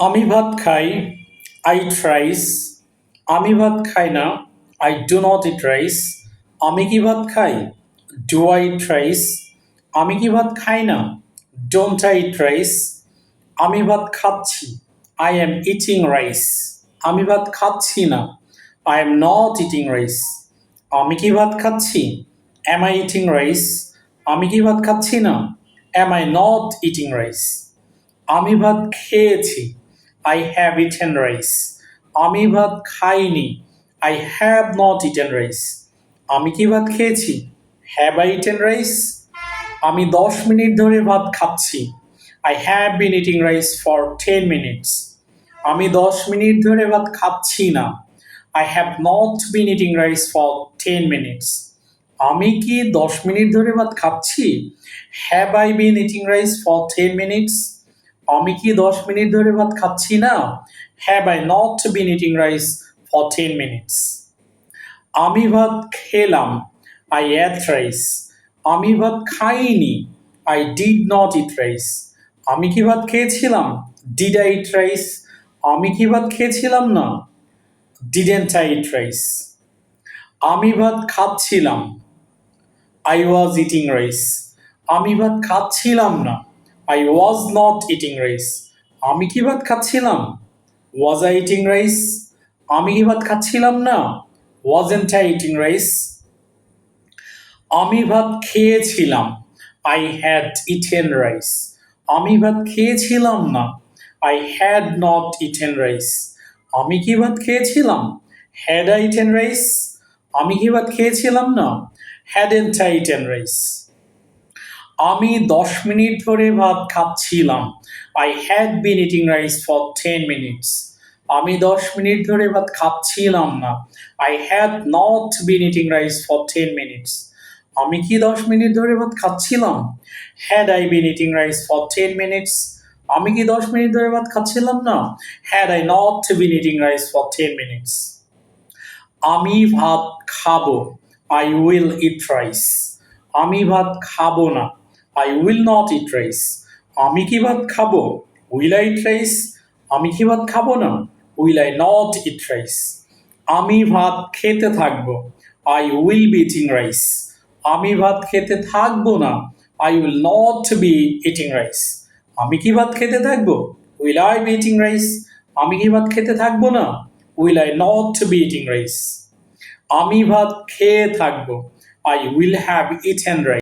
আমি ভাত খাই, I eat rice. আমি ভাত খাই না, I do not eat rice. আমি কি ভাত খাই? Do I eat rice? আমি কি ভাত খাই না? Don't I eat rice? আমি ভাত খাচ্ছি, I am eating rice. আমি ভাত খাচ্ছি না, I am not eating rice. আমি কি ভাত খাচ্ছি? Am I eating rice? আমি কি ভাত খাচ্ছি না, Am I not eating rice? আমি ভাত খেয়েছি, I have eaten rice. আমি ভাত খাইনি, I have not eaten rice. আমি কি ভাত খেয়েছি, Have I eaten rice? আমি 10 মিনিট ধরে ভাত খাচ্ছি, I have been eating rice for 10 minutes. আমি 10 মিনিট ধরে ভাত খাচ্ছি না, I have not been eating rice for 10 minutes. আমি কি 10 মিনিট ধরে ভাত খাচ্ছি, Have I been eating rice for 10 minutes? আমি কি 10 মিনিট ধরে ভাত খাচ্ছি না, Have I not been eating rice for 10 minutes? আমি ভাত খেলাম, I ate rice. আমি ভাত খাইনি, I did not eat rice. আমি কি ভাত খেয়েছিলাম, Did I eat rice? আমি কি ভাত খেয়েছিলাম না, Didn't I eat rice? আমি ভাত খাচ্ছিলাম, I was eating rice. আমি ভাত খাচ্ছিলাম না, I was not eating rice. আমি কি ভাত খাচ্ছিলাম, Was I eating rice? আমি কি ভাত খাচ্ছিলাম না, Wasn't I eating rice? আমি ভাত খেয়েছিলাম, I had eaten rice. আমি ভাত খেয়েছিলাম না, I had not eaten rice. আমি কি ভাত খেয়েছিলাম, Had I eaten rice? আমি কি ভাত খেয়েছিলাম না, Hadn't I eaten rice? আমি 10 মিনিট ধরে ভাত খাচ্ছিলাম, I had been eating rice for 10 minutes. আমি 10 মিনিট ধরে ভাত খাচ্ছিলাম না, I had not been eating rice for 10 minutes. আমি কি 10 মিনিট ধরে ভাত খাচ্ছিলাম, Had I been eating rice for 10 minutes? আমি কি 10 মিনিট ধরে ভাত খাচ্ছিলাম না, Had I not been eating rice for 10 minutes? আমি ভাত খাবো, I will eat rice. আমি ভাত খাবো না, I will not eat rice. আমি কি ভাত খাবো, Will I eat rice? আমি কি ভাত খাবো না, Will I not eat rice? আমি ভাত খেতে থাকবো, I will be eating rice. আমি ভাত খেতে থাকবো না, I will not be eating rice. আমি কি ভাত খেতে থাকবো, Will I be eating rice? আমি কি ভাত খেতে থাকবো না, Will I not be eating rice? আমি ভাত খেয়ে থাকবো, I will have eaten rice.